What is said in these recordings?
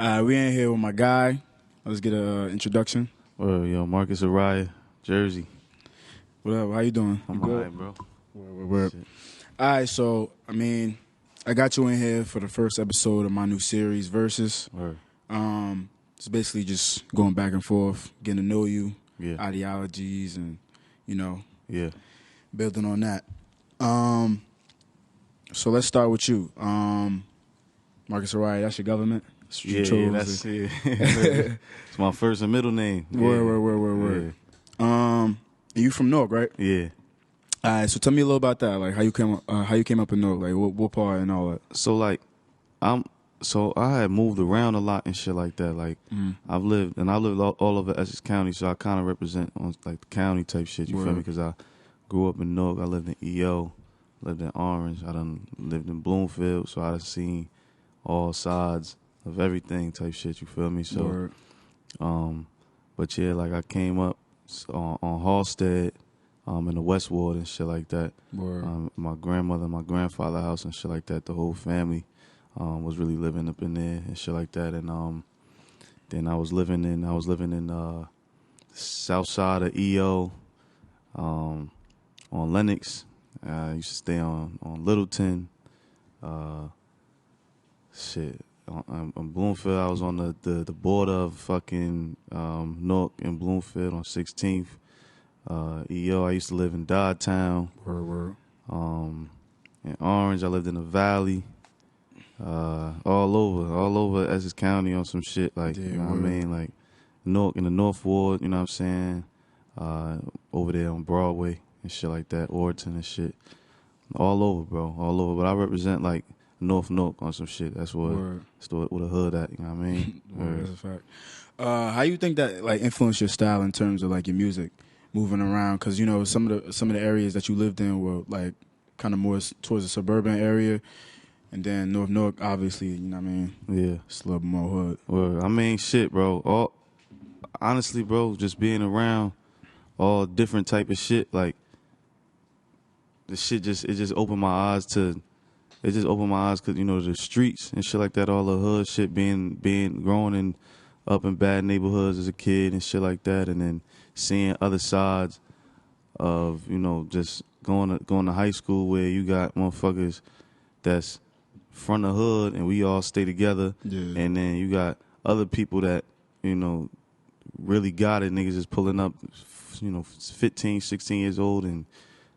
We in here with my guy. Let's get an introduction. Well, yo, Marcus Ariah, Jersey. What up? How you doing? I'm You good? alright, bro. Word. All right, so, I got you in here for the first episode of my new series, Versus. Word. It's basically just going back and forth, getting to know you, Yeah. ideologies, and, Yeah. building on that. So let's start with you. Marcus Ariah, that's your government? That's what you chose. That's it. It's my first and middle name. Word. You from Newark, right? Yeah. All right, so tell me a little about that. Like how you came up in Newark, like what part and all that. So I had moved around a lot and shit like that. Like I lived all over Essex County, so I kind of represent on like the county type shit. You feel me? Because I grew up in Newark. I lived in EO, lived in Orange. I done lived in Bloomfield, so I done seen all sides of everything type shit. You feel me? So, but yeah, like I came up on Halstead. In the West Ward and shit like that. My grandmother, my grandfather house and shit like that. The whole family was really living up in there and shit like that. And then I was living in south side of EO, on Lenox. I used to stay on Littleton. On Bloomfield, I was on the border of fucking Newark and Bloomfield on 16th. EO, I used to live in Dodgetown. In Orange, I lived in the Valley. All over Essex County on some shit, like, you know what I mean? Like, Newark, in the North Ward, you know what I'm saying? Over there on Broadway and shit like that, Orton and shit. All over, bro, all over. But I represent, like, North Newark on some shit. That's what the hood at, you know what I mean? That's a fact. How you think that, like, influenced your style in terms of, like, your music? Moving around, because some of the areas that you lived in were like kind of more towards the suburban area, and then North Newark, obviously, you know what I mean. Yeah, it's a little more hood. Well, I mean, shit, bro. Honestly, bro, just being around all different type of shit, like the shit it just opened my eyes because the streets and shit like that, all the hood shit, being growing up in bad neighborhoods as a kid and shit like that, and then seeing other sides of, just going to high school where you got motherfuckers that's front of hood and we all stay together. Yeah. And then you got other people that, really got it. Niggas is pulling up, 15, 16 years old and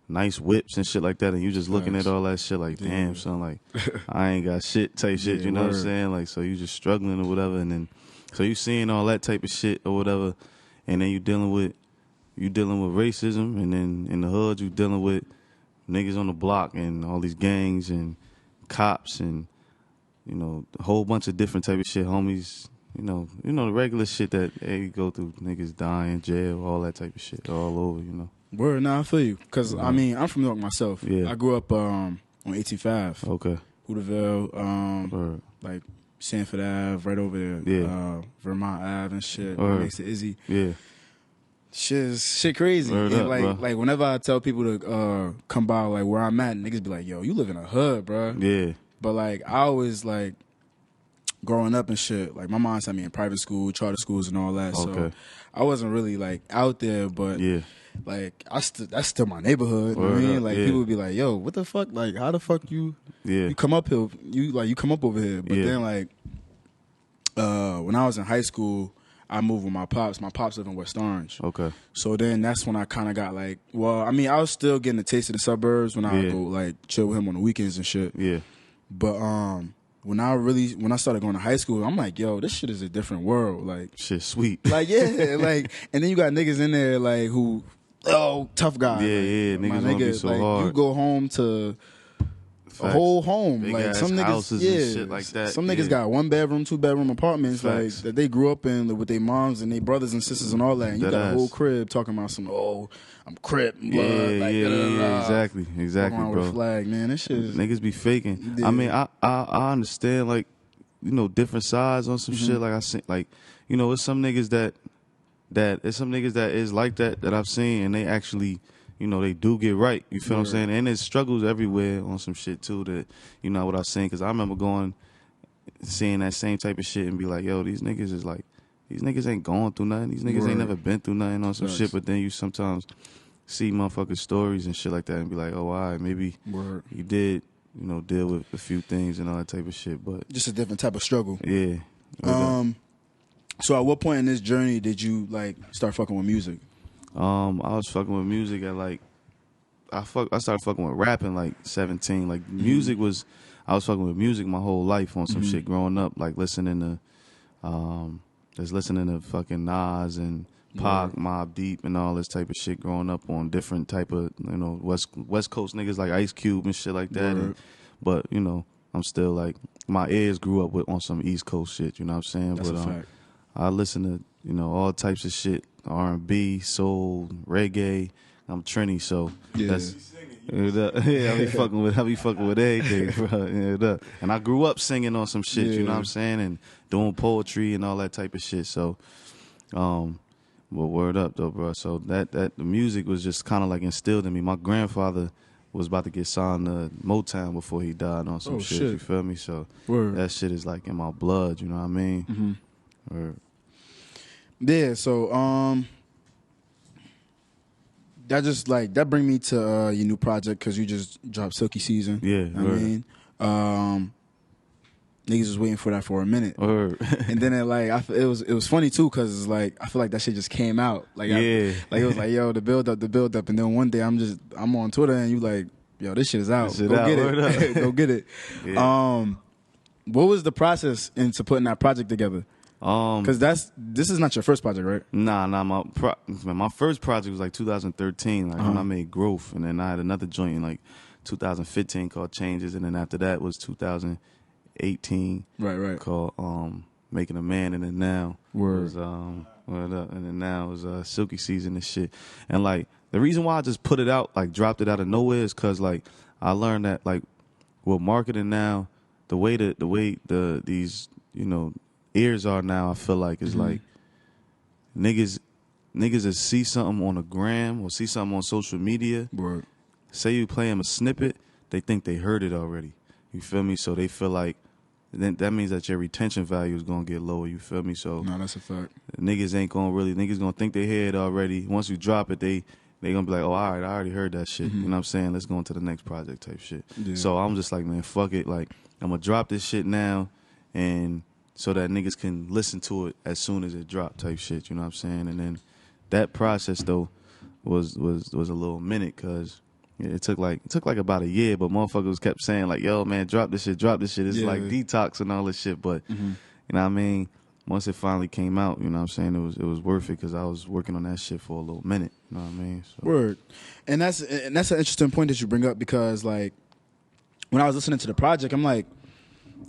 nice whips and shit like that. And you just looking at all that shit like, damn, son, like, I ain't got shit type shit. You know what I'm saying? Like, so you just struggling or whatever. And then, so you seeing all that type of shit or whatever. And then you dealing with racism, and then in the hood you dealing with niggas on the block and all these gangs and cops and a whole bunch of different type of shit, homies. The regular shit that you go through, niggas dying, jail, all that type of shit, all over. Word, nah, I feel you, cause I'm from New York myself. Yeah, I grew up on 18th Ave. Okay, Hooterville, like Sanford Ave, right over there. Yeah, Vermont Ave and shit. Next to Izzy. Yeah. Shit crazy. Like whenever I tell people to come by like where I'm at, niggas be like, yo, you live in a hood, bro. Yeah. But like I always like growing up and shit, like my mom sent me in private school, charter schools and all that. Okay. So I wasn't really like out there, but like that's still my neighborhood. You know what I mean? Like people would be like, yo, what the fuck? Like how the fuck you come up here? You come up over here. But then like when I was in high school, I moved with my pops. My pops live in West Orange. Okay. So then that's when I kind of got like, I was still getting a taste of the suburbs when I would go like chill with him on the weekends and shit. Yeah. But when I started going to high school, I'm like, yo, this shit is a different world. Like shit sweet. Like like, and then you got niggas in there like who, tough guy. Yeah, like, niggas wanna be so hard. You go home to a whole home, big like some niggas, houses and shit like that. Some niggas got 1-bedroom, 2-bedroom apartments, Facts. Like that they grew up in with their moms and their brothers and sisters and all that. And you got a whole crib talking about some I'm Crip, blood, exactly, bro. With a flag, man, this shit niggas be faking. Yeah. I mean, I understand like different sides on some shit. Like I see, like it's some niggas that is like that I've seen, and they actually. They do get right. You feel what I'm saying? And there's struggles everywhere on some shit, too, that, what I was saying. Because I remember going seeing that same type of shit and be like, yo, these niggas ain't going through nothing. These niggas ain't never been through nothing on some shit. But then you sometimes see motherfuckers' stories and shit like that and be like, oh, all right, maybe you did, deal with a few things and all that type of shit. But just a different type of struggle. Yeah. So at what point in this journey did you start fucking with music? I was fucking with music at I started fucking with rapping 17. Music was, I was fucking with music my whole life on some shit growing up, listening to fucking Nas and Pac, Mobb Deep and all this type of shit growing up on different type of, West Coast niggas like Ice Cube and shit like that. But, I'm still my ears grew up on some East Coast shit, you know what I'm saying? That's a fact. I listen to, all types of shit, R&B, soul, reggae. I'm Trini, so that's I be fucking with everything, bro. And I grew up singing on some shit, you know what I'm saying, and doing poetry and all that type of shit. So, but word up though, bro. So that the music was just kind of instilled in me. My grandfather was about to get signed to Motown before he died on some shit. You feel me? So that shit is in my blood. You know what I mean? Word. Yeah. So that just that bring me to your new project because you just dropped Silky Season. Yeah, I mean, niggas was waiting for that for a minute, and then it was funny too because I feel like that shit just came out. It was yo, the build up, and then one day I'm on Twitter and you yo, this shit is out. Go get it, go get it. Yeah. What was the process into putting that project together? Because this is not your first project, right? Nah. My first project was 2013, when I made Growth, and then I had another joint in 2015 called Changes, and then after that was 2018, right, called Making a Man, and then now was and then now is Silky Season and shit. And the reason why I just put it out, dropped it out of nowhere, is because I learned that with marketing now, the way these ears are now, I feel is niggas that see something on a gram or see something on social media. Say you play them a snippet, they think they heard it already. You feel me? So they feel then that means that your retention value is gonna get lower. You feel me? So no, that's a fact. Niggas gonna think they hear it already. Once you drop it, they gonna be like, oh, all right, I already heard that shit. You know what I'm saying? Let's go into the next project type shit. Yeah. So I'm just man, fuck it. I'm gonna drop this shit now, and so that niggas can listen to it as soon as it drop type shit, you know what I'm saying? And then that process though was a little minute because it took about a year, but motherfuckers kept saying yo man, drop this shit. It's detox and all this shit. But you know what I mean? Once it finally came out, you know what I'm saying, it was worth it because I was working on that shit for a little minute. You know what I mean? So. Word. And that's an interesting point that you bring up because when I was listening to the project, I'm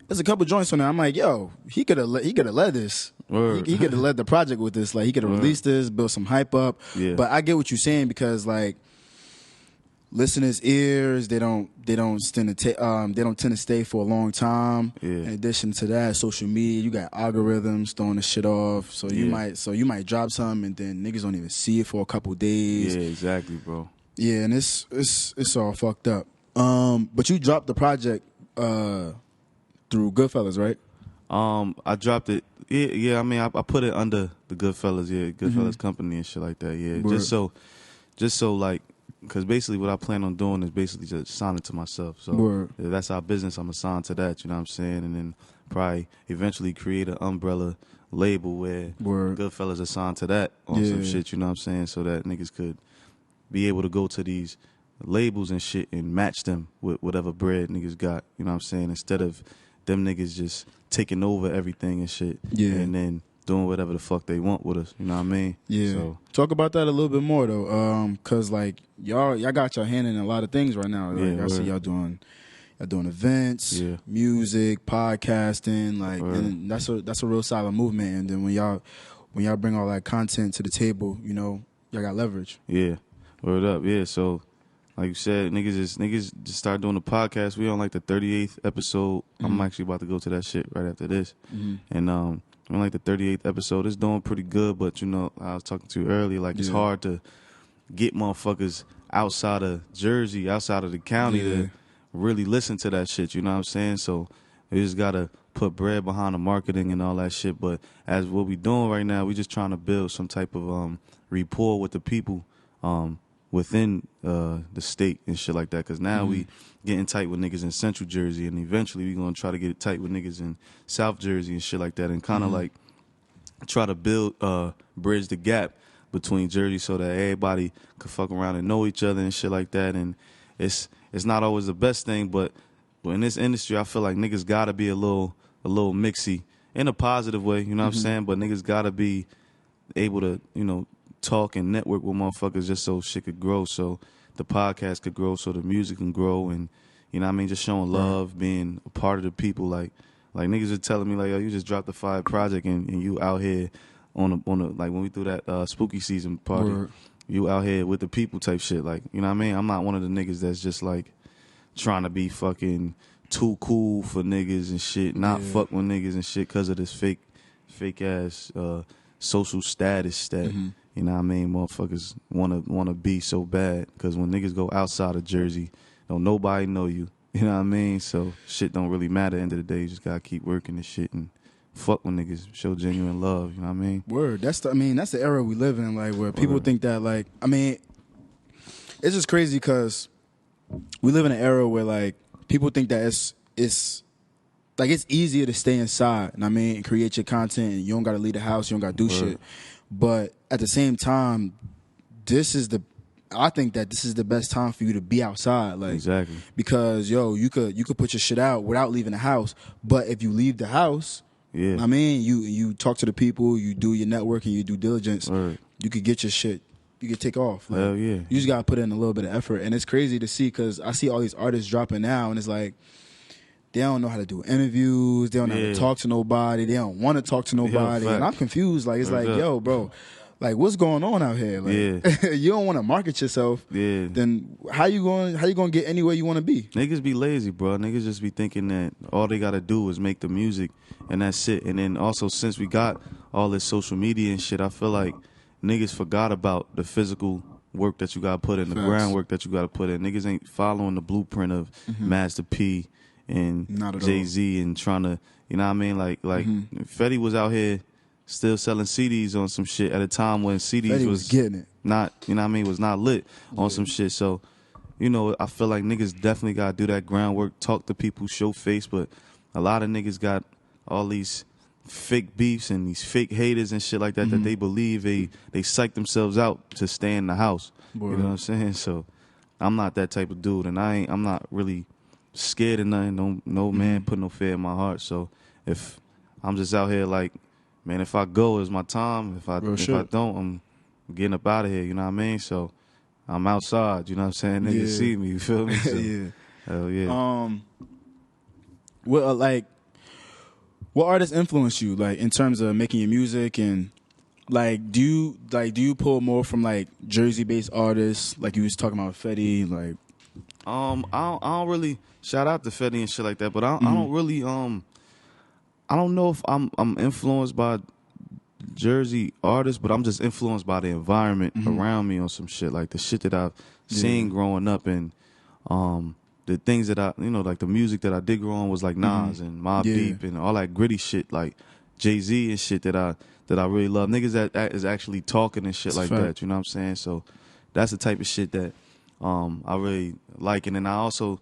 there's a couple joints on there. I'm yo, he could have led this. He could have led the project with this. He could have released this, built some hype up. Yeah. But I get what you're saying because listeners' ears, they don't tend to stay for a long time. Yeah. In addition to that, social media, you got algorithms throwing the shit off. So you might drop something and then niggas don't even see it for a couple days. Yeah, exactly, bro. Yeah, and it's all fucked up. But you dropped the project through Goodfellas, right? I dropped it. Yeah. I mean, I put it under the Goodfellas. Yeah, Goodfellas company and shit like that. Yeah, Word. just so because basically what I plan on doing is basically just signing to myself. So if that's our business, I'm assigned to that. You know what I'm saying? And then probably eventually create an umbrella label where Goodfellas assigned to that on some shit. You know what I'm saying? So that niggas could be able to go to these labels and shit and match them with whatever bread niggas got. You know what I'm saying? Instead of them niggas just taking over everything and shit. Yeah. And then doing whatever the fuck they want with us. You know what I mean? Yeah. So. Talk about that a little bit more though. Cause y'all got your hand in a lot of things right now. I see y'all doing events, music, podcasting, and that's a real solid movement. And then when y'all bring all that content to the table, y'all got leverage. Yeah. Word up. Yeah. So like you said, niggas just start doing the podcast. We on the 38th episode. I'm actually about to go to that shit right after this. And on the 38th episode. It's doing pretty good, but I was talking to you earlier, it's hard to get motherfuckers outside of Jersey, outside of the county to really listen to that shit, you know what I'm saying? So we just gotta put bread behind the marketing and all that shit. But as what we doing right now, we just trying to build some type of rapport with the people within the state and shit like that. Because now we getting tight with niggas in Central Jersey, and eventually we gonna try to get tight with niggas in South Jersey and shit like that, and kind of like try to build bridge the gap between Jersey so that everybody could fuck around and know each other and shit like that. And it's not always the best thing, but in this industry, I feel like niggas gotta be a little mixy in a positive way, you know what I'm saying? But niggas gotta be able to, you know, talk and network with motherfuckers just so shit could grow, so the podcast could grow, so the music can grow, and you know what I mean, just showing love, being a part of the people. Like niggas are telling me like, yo, you just dropped the fire project and you out here on a like when we threw that spooky season party, you out here with the people type shit. Like, you know what I mean? I'm not one of the niggas that's just like trying to be fucking too cool for niggas and shit, not fuck with niggas and shit because of this fake ass social status that you know what I mean, motherfuckers wanna be so bad. Because when niggas go outside of Jersey, don't nobody know you. You know what I mean? So shit don't really matter. At the end of the day, you just gotta keep working this shit and fuck with niggas, show genuine love. You know what I mean? Word. That's the era we live in, like where people think that, like, I mean, it's just crazy because we live in an era where like people think that it's like it's easier to stay inside, and I mean, and create your content, and you don't gotta leave the house, you don't gotta do shit. But at the same time, I think that this is the best time for you to be outside, like, exactly, because you could put your shit out without leaving the house. But if you leave the house, I mean, you talk to the people, you do your networking, you do diligence, you could get your shit, you could take off. Like, hell yeah, you just gotta put in a little bit of effort, and it's crazy to see because I see all these artists dropping now, and it's like they don't know how to do interviews, they don't know how to talk to nobody, they don't want to talk to nobody, and I'm confused. Like, it's like, yo, bro, like, what's going on out here? Like, you don't want to market yourself. Then how you going to get anywhere you want to be? Niggas be lazy, bro. Niggas just be thinking that all they gotta do is make the music and that's it. And then also, since we got all this social media and shit, I feel like niggas forgot about the physical work that you gotta put in, the groundwork that you gotta put in. Niggas ain't following the blueprint of Master P and Jay-Z and trying to, you know what I mean? Like Fetty was out here still selling CDs on some shit at a time when CDs was getting it. Not, you know what I mean, was not lit on some shit. So, you know, I feel like niggas definitely gotta do that groundwork, talk to people, show face. But a lot of niggas got all these fake beefs and these fake haters and shit like that that they believe they psych themselves out to stay in the house. You know what I'm saying? So I'm not that type of dude, and I'm not really scared of nothing. No man put no fear in my heart. So if I'm just out here like, man, if I go, it's my time. If I don't, I'm getting up out of here. You know what I mean? So I'm outside. You know what I'm saying? Niggas see me. You feel me? So, hell yeah. Well, like, what artists influence you, like, in terms of making your music, and like, do you pull more from like Jersey-based artists, like you was talking about Fetty, like? I don't really shout out to Fetty and shit like that, but I don't really I don't know if I'm influenced by Jersey artists, but I'm just influenced by the environment around me on some shit, like the shit that I've seen growing up, and the things that I, you know, like the music that I did grow on was like Nas and Mobb Deep and all that gritty shit, like Jay-Z and shit that I really love. Niggas that is actually talking and shit like that, you know what I'm saying? So that's the type of shit that I really like. And then I also,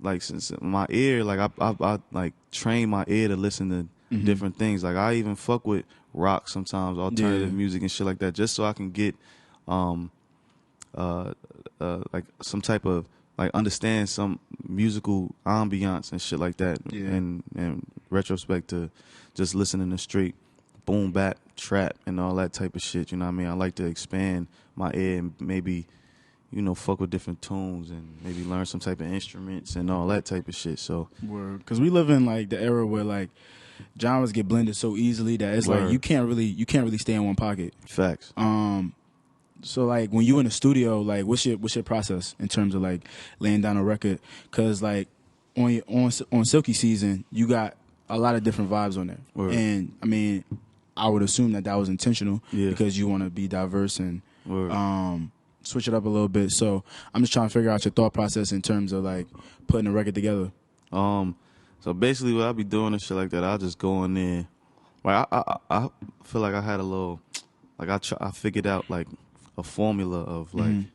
like, since my ear, like I like train my ear to listen to different things. Like, I even fuck with rock sometimes, alternative music and shit like that, just so I can get like some type of, like, understand some musical ambiance and shit like that. And retrospect to just listening to straight boom bap, trap, and all that type of shit. You know what I mean? I like to expand my ear and maybe, you know, fuck with different tunes and maybe learn some type of instruments and all that type of shit. So, because we live in like the era where like genres get blended so easily that it's like you can't really stay in one pocket. Facts. So like when you in the studio, like what's your process in terms of like laying down a record? Because like on Silky Season, you got a lot of different vibes on there, and I mean, I would assume that was intentional because you want to be diverse and switch it up a little bit. So I'm just trying to figure out your thought process in terms of like putting a record together. So basically, what I be doing and shit like that, I'll just go in there. Like I feel like I had a little, like I figured out like a formula of like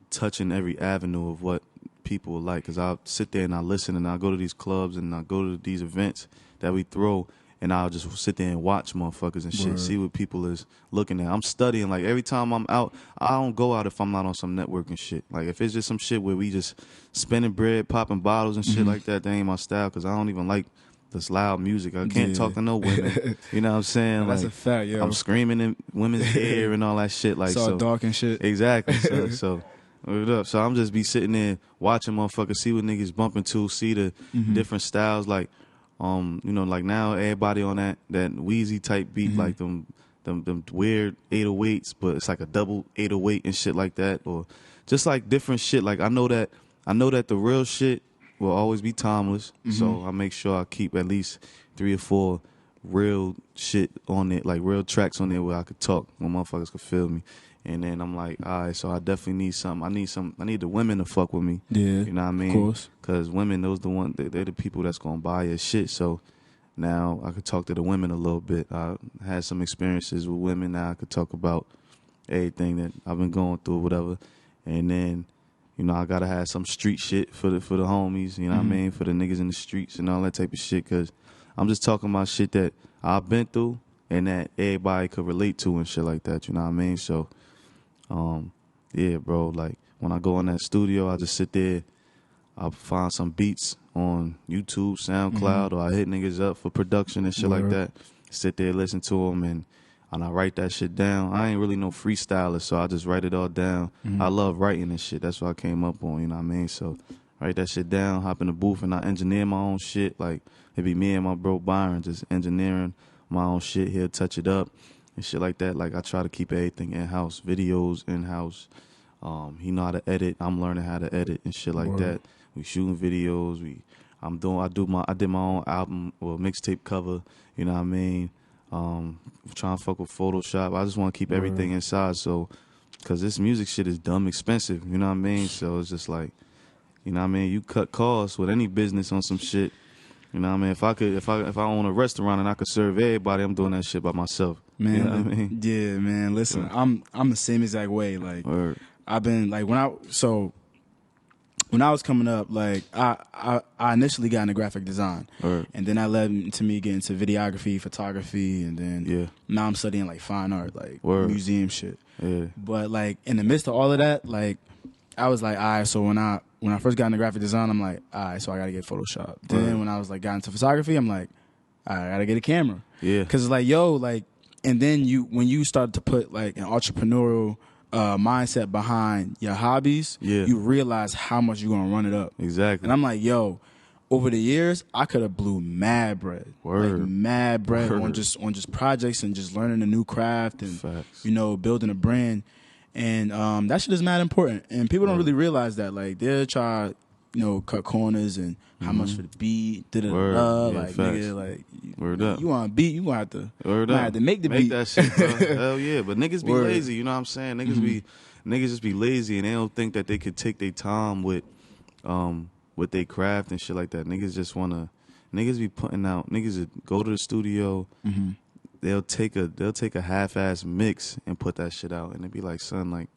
touching every avenue of what people like. Cause I'll sit there and I listen and I go to these clubs and I go to these events that we throw. And I'll just sit there and watch motherfuckers and shit, see what people is looking at. I'm studying. Like, every time I'm out, I don't go out if I'm not on some networking shit. Like, if it's just some shit where we just spinning bread, popping bottles and shit like that, that ain't my style, because I don't even like this loud music. I can't talk to no women. You know what I'm saying? That's like, a fact, yo. I'm screaming in women's ear and all that shit. Like, it's all dark and shit. Exactly. So what up? So I'm just be sitting there watching motherfuckers, see what niggas bumping to, see the different styles, like, you know, like now everybody on that Wheezy type beat, like them weird 808s, but it's like a double 808 and shit like that, or just like different shit. Like I know that the real shit will always be timeless, so I make sure I keep at least 3 or 4 real shit on it, like real tracks on there where I could talk, where motherfuckers could feel me. And then I'm like, all right, so I definitely need something. I need the women to fuck with me. Yeah, you know what I mean? Of course. Because women, they're the people that's going to buy your shit. So now I could talk to the women a little bit. I had some experiences with women. Now I could talk about everything that I've been going through or whatever. And then, you know, I got to have some street shit for the homies, you know what I mean? For the niggas in the streets and all that type of shit. Because I'm just talking about shit that I've been through and that everybody could relate to and shit like that, you know what I mean? So, yeah, bro, like when I go in that studio, I just sit there, I'll find some beats on YouTube, SoundCloud, or I hit niggas up for production and shit like that. Sit there, listen to them, and I write that shit down. I ain't really no freestyler, so I just write it all down. I love writing and shit. That's what I came up on, you know what I mean? So write that shit down, hop in the booth, and I engineer my own shit. Like, it be me and my bro Byron just engineering my own shit. He'll touch it up and shit like that. Like, I try to keep everything in-house, videos in-house. He know how to edit. I'm learning how to edit and shit like that. We shooting videos. I did my own album or mixtape cover. You know what I mean? Trying to fuck with Photoshop. I just want to keep everything inside. So, cause this music shit is dumb expensive. You know what I mean? So it's just like, you know what I mean? You cut costs with any business on some shit. You know what I mean? If I own a restaurant and I could serve everybody, I'm doing that shit by myself. Man, you know what I mean? Yeah, man. Listen, I'm the same exact way. Like, I've been like when I was coming up, like I initially got into graphic design, and then that led to me getting into videography, photography, and then now I'm studying like fine art, like museum shit. Yeah. But like in the midst of all of that, like I was like, all right. So when I first got into graphic design, I'm like, all right. So I gotta get Photoshop. Then when I was like got into photography, I'm like, all right, I gotta get a camera. Yeah. Because it's like, yo, like, and then when you start to put like an entrepreneurial mindset behind your hobbies, you realize how much you're gonna run it up. Exactly. And I'm like, yo, over the years, I could have blew mad bread, like mad bread on just projects and just learning a new craft and you know, building a brand. And that shit is mad important. And people don't really realize that. Like, they'll try, you know, cut corners and how much for the beat, like, nigga, like, you want a beat, you gonna have to make the beat. That shit, bro. Hell yeah. But niggas be lazy, you know what I'm saying? Niggas just be lazy and they don't think that they could take their time with their craft and shit like that. Niggas just wanna, niggas be putting out, niggas that go to the studio, they'll take a half-ass mix and put that shit out, and they be like, son, like,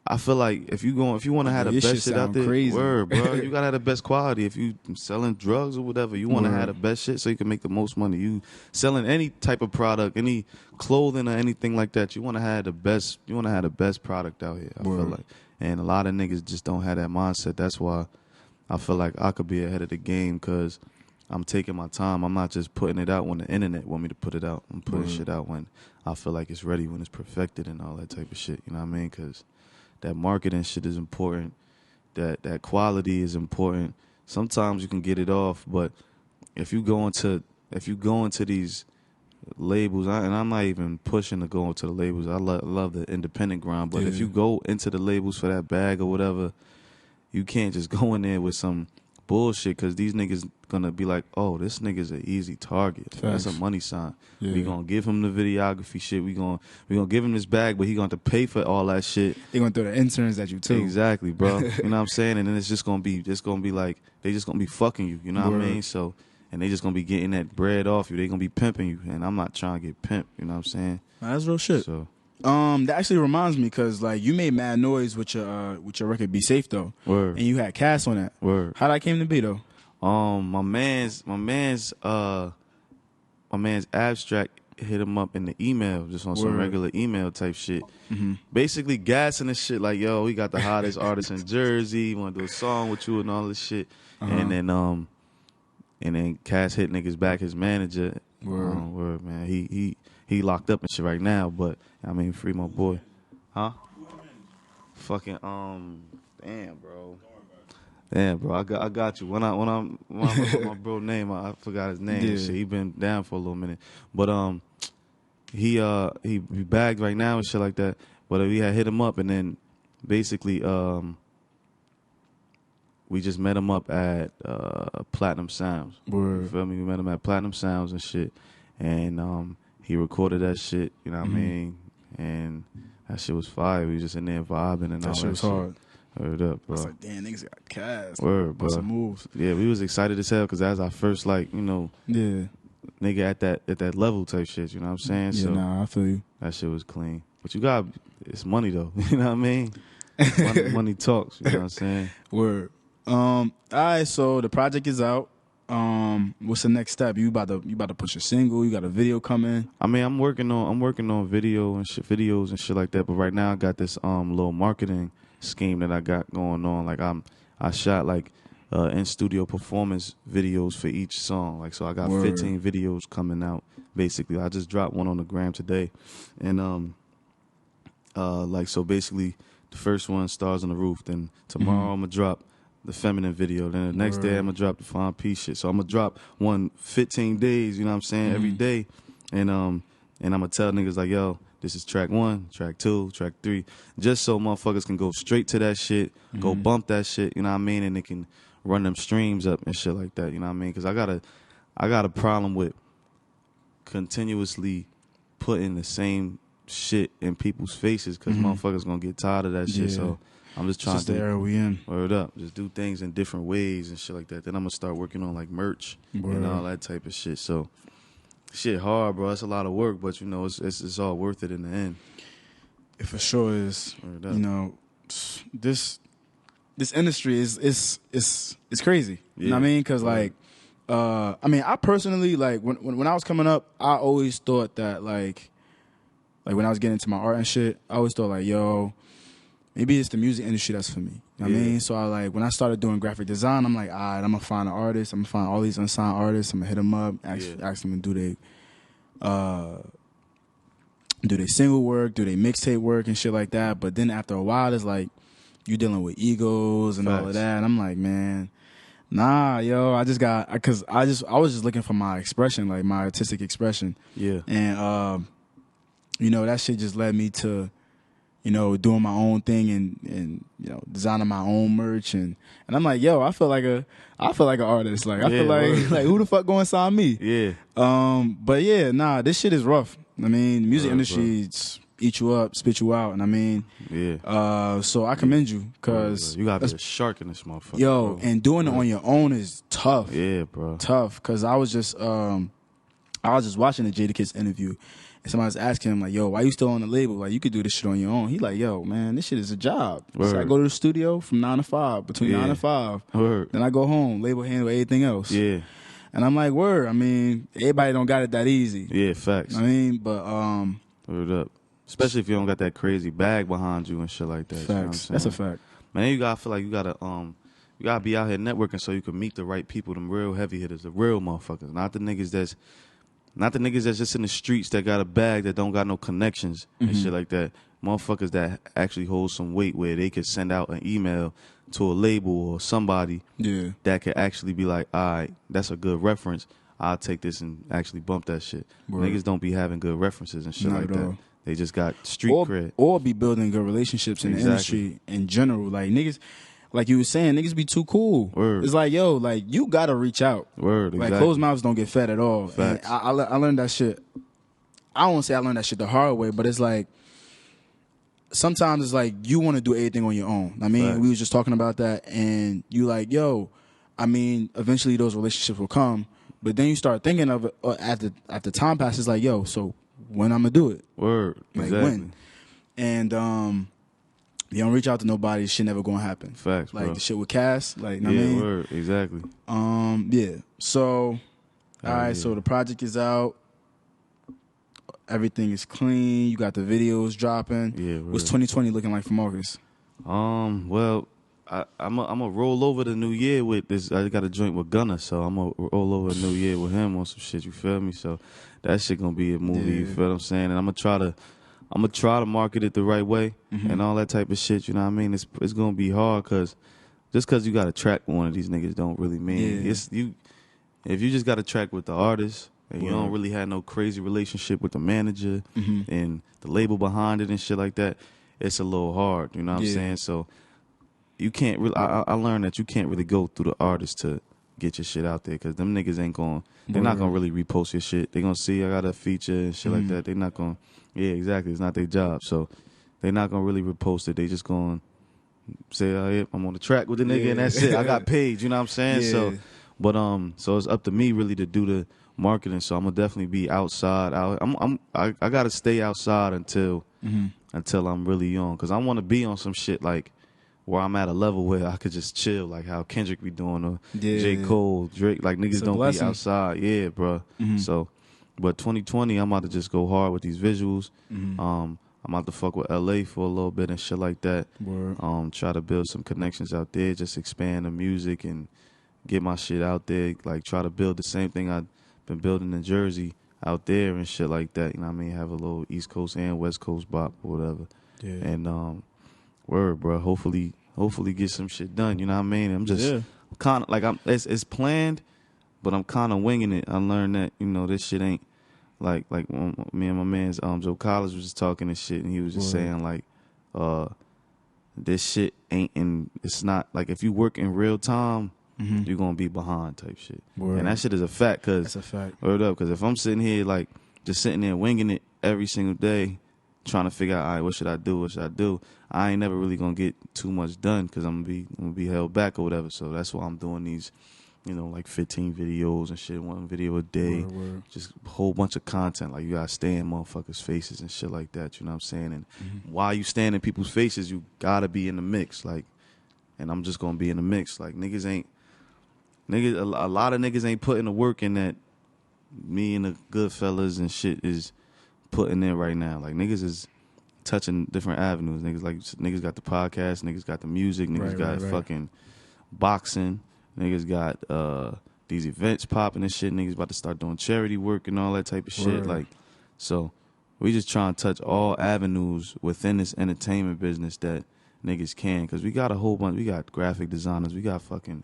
I feel like if you want to have the best shit out there, crazy. Bro, you gotta have the best quality. If you selling drugs or whatever, you want to have the best shit so you can make the most money. You selling any type of product, any clothing or anything like that, you want to have the best. You want to have the best product out here. I feel like, and a lot of niggas just don't have that mindset. That's why I feel like I could be ahead of the game because I'm taking my time. I'm not just putting it out when the internet want me to put it out. I'm putting shit out when I feel like it's ready, when it's perfected and all that type of shit. You know what I mean? Because that marketing shit is important. That quality is important. Sometimes you can get it off, but if you go into these labels, and I'm not even pushing to go into the labels. I love the independent grind, but if you go into the labels for that bag or whatever, you can't just go in there with some bullshit because these niggas gonna be like, oh, this nigga's an easy target. That's a money sign. Yeah. We gonna give him the videography shit. We gonna give him this bag, but he gonna have to pay for all that shit. They gonna throw the interns at you too. Exactly, bro. You know what I'm saying? And then it's just gonna be like they just gonna be fucking you. You know what I mean? So, and they just gonna be getting that bread off you. They gonna be pimping you, and I'm not trying to get pimped. You know what I'm saying? That's real shit. So. That actually reminds me, cause like you made mad noise with your record "Be Safe" though, Word. And you had Cass on that. Word. How that came to be though? My man's Abstract hit him up in the email, just on some regular email type shit. Mm-hmm. Basically gassing the shit like, yo, we got the hottest artist in Jersey, want to do a song with you and all this shit. And then Cass hit niggas back, his manager. Word, man. He locked up and shit right now, but I mean, free my boy. Huh? Fucking damn, bro. I got you. When I put my bro name, I forgot his name. Yeah. Shit. He been down for a little minute, but he bagged right now and shit like that. But we had hit him up, and then basically we just met him up at Platinum Sounds. Word. You feel me? We met him at Platinum Sounds and shit, and he recorded that shit. You know what I mean? And that shit was fire. We was just in there vibing and all that shit. Was hard. Word up, bro. I was like, damn, niggas got Cass. Word, bro. Some moves. Yeah, we was excited as hell because that was our first, like, you know, nigga at that level type shit. You know what I'm saying? Yeah, so nah, I feel you. That shit was clean. But you got, it's money though. You know what I mean? money talks. You know what I'm saying? Word. All right, so the project is out. What's the next step? You about to push a single? You got a video coming? I mean, I'm working on videos and shit like that. But right now, I got this little marketing scheme that I got going on. Like I shot like in studio performance videos for each song. Like so, I got 15 videos coming out. Basically, I just dropped one on the gram today, and like so basically, the first one, Stars on the Roof. Then tomorrow I'm gonna drop the feminine video. Then the next day I'm gonna drop the Fine Peace shit. So I'm gonna drop one 15 days, you know what I'm saying, every day. And I'm gonna tell niggas like, yo, this is track 1, track 2, track 3, just so motherfuckers can go straight to that shit, go bump that shit, you know what I mean, and they can run them streams up and shit like that, you know what I mean? Cause I got a problem with continuously putting the same shit in people's faces, cause motherfuckers gonna get tired of that shit. So I'm just trying to the era we in. Word up. Just do things in different ways and shit like that. Then I'm gonna start working on like merch and all that type of shit. So shit hard, bro. It's a lot of work, but you know, it's all worth it in the end. It for sure is. You know, this industry is crazy. Yeah. You know what I mean? Cause like, I mean, I personally like when I was coming up, I always thought that like when I was getting into my art and shit, I always thought like, yo, maybe it's the music industry that's for me. You know what I mean? So I like when I started doing graphic design, I'm like, all right, I'm gonna find an artist. I'm gonna find all these unsigned artists. I'm gonna hit them up, ask them to do they single work, do they mixtape work and shit like that. But then after a while, it's like you dealing with egos and all of that. And I'm like, man, nah, yo, I was just looking for my expression, like my artistic expression. Yeah. And you know, that shit just led me to, you know, doing my own thing and you know, designing my own merch and I'm like, yo, I feel like an artist. Like I feel like who the fuck gonna sign me? Yeah. But yeah, nah, this shit is rough. I mean, the music industry eat you up, spit you out, and I mean, so I commend you because you gotta be a shark in this motherfucker. Yo, bro. And doing it on your own is tough. Yeah, bro. Tough because I was just watching the Jadakiss interview. And somebody's asking him, like, yo, why you still on the label? Like, you could do this shit on your own. He like, yo, man, this shit is a job. So I go to the studio from 9 to 5, between 9 and 5. Word. Then I go home, label handle everything else. Yeah. And I'm like, word. I mean, everybody don't got it that easy. Yeah, facts. I mean, but word up. Especially if you don't got that crazy bag behind you and shit like that. Facts. You know what I'm saying? That's a fact. Man, you gotta feel like you gotta be out here networking so you can meet the right people, them real heavy hitters, the real motherfuckers, not the niggas that's just in the streets that got a bag that don't got no connections and shit like that. Motherfuckers that actually hold some weight where they could send out an email to a label or somebody that could actually be like, all right, that's a good reference. I'll take this and actually bump that shit. Word. Niggas don't be having good references and shit Not like that. all. They just got street cred. Or be building good relationships in the industry in general. Like niggas, like you were saying, niggas be too cool. Word. It's like, yo, like, you gotta reach out. Word, exactly. Like, closed mouths don't get fed at all. Facts. And I learned that shit. I don't want to say I learned that shit the hard way, but it's like, sometimes it's like you want to do everything on your own. I mean, Facts. we was just talking about that, and you like, yo, I mean, eventually those relationships will come, but then you start thinking of it after time passes, like, yo, so when I'm gonna do it? Word, like exactly. when? And you don't reach out to nobody, shit never gonna happen. Facts, like bro. the shit with Cass, like, yeah, I mean, word, exactly. Yeah. So, all right, so the project is out. Everything is clean. You got the videos dropping. Yeah. What's 2020 looking like for Marcus? Well, I'm a roll over the new year with this. I got a joint with Gunna, so I'm gonna roll over the new year with him on some shit. You feel me? So that shit gonna be a movie. You feel what I'm saying? And I'm gonna try to market it the right way and all that type of shit. You know what I mean? It's gonna be hard because just because you got a track with one of these niggas don't really mean it's you. If you just got a track with the artist. And you don't really have no crazy relationship with the manager and the label behind it and shit like that, it's a little hard, you know what I'm saying? So you can't really, I learned that you can't really go through the artist to get your shit out there because them niggas ain't going, they're not going to really repost your shit. They going to see I got a feature and shit like that. They not going to, exactly, it's not their job. So they not going to really repost it. They just going to say, oh, yeah, I'm on the track with the nigga and that's it. I got paid, you know what I'm saying? So, but so it's up to me really to do the marketing, so I'm gonna definitely be outside. I gotta stay outside until I'm really young, cause I want to be on some shit like where I'm at a level where I could just chill, like how Kendrick be doing, or J. Cole, Drake. Like niggas don't be outside, bro. So, but 2020, I'm about to just go hard with these visuals. I'm about to fuck with LA for a little bit and shit like that. Try to build some connections out there, just expand the music and get my shit out there. Like try to build the same thing I been building in Jersey out there and shit like that. You know what I mean? Have a little East Coast and West Coast bop or whatever. And word, bro. Hopefully get some shit done. You know what I mean? I'm just kind of like it's planned, but I'm kind of winging it. I learned that this shit ain't like when me and my man's Joe Collins was just talking and shit, and he was just saying like this shit ain't in. It's not like if you work in real time. You're gonna be behind type shit. And that shit is a fact, cause that's a fact. Word up, cause if I'm sitting here like just sitting there winging it every single day, trying to figure out, all right, what should I do? I ain't never really gonna get too much done, cause I'm gonna be held back or whatever. So that's why I'm doing these, like 15 videos and shit, one video a day, just a whole bunch of content. Like you gotta stay in motherfuckers' faces and shit like that. You know what I'm saying? And while you stand in people's faces, you gotta be in the mix. Like, and I'm just gonna be in the mix. Like a lot of niggas ain't putting the work in that me and the Goodfellas and shit is putting in right now. Like niggas is touching different avenues. Niggas got the podcast, niggas got the music, niggas got fucking boxing, niggas got these events popping and shit. Niggas about to start doing charity work and all that type of shit. Like, so we just trying to touch all avenues within this entertainment business that niggas can, because we got a whole bunch. We got graphic designers, we got fucking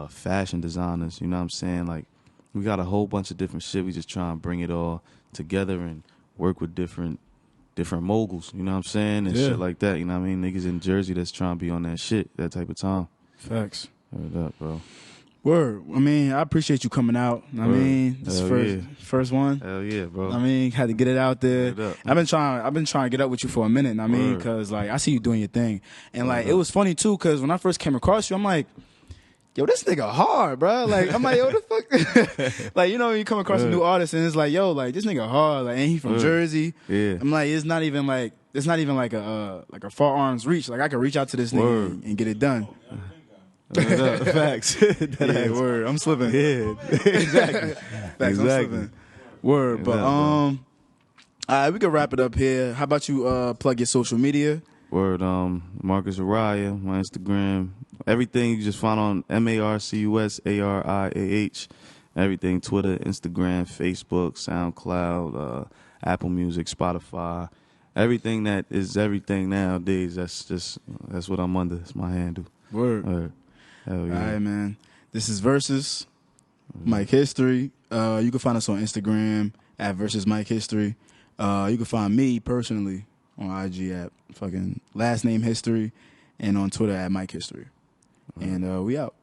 fashion designers, you know what I'm saying? Like, we got a whole bunch of different shit. We just try and bring it all together and work with different moguls, you know what I'm saying? And shit like that, you know what I mean? Niggas in Jersey that's trying to be on that shit, that type of time. Facts. Word up, bro. Word. I mean, I appreciate you coming out. I mean, this first one. Hell yeah, bro. I mean, had to get it out there. I've been trying to get up with you for a minute. I mean, because like I see you doing your thing, and like it was funny too, because when I first came across you, I'm like, yo, this nigga hard, bro. Like, I'm like, yo, what the fuck? Like, when you come across a new artist and it's like, yo, like this nigga hard. Like, ain't he from Jersey? Yeah. I'm like, it's not even like a far arms reach. Like, I could reach out to this nigga and get it done. Facts. Word. I'm slipping. Yeah. Exactly. Facts. I'm slipping. Word. But all right, we can wrap it up here. How about you plug your social media? Word. Marcus Ariah, my Instagram. Everything you just find on MarcusAriah. Everything, Twitter, Instagram, Facebook, SoundCloud, Apple Music, Spotify. Everything that is everything nowadays. That's what I'm under. It's my handle. Word. Hell yeah. All right, man. This is Versus Mike History. You can find us on Instagram at Versus Mike History. You can find me personally on IG at fucking last name history, and on Twitter at Mike History. And we out.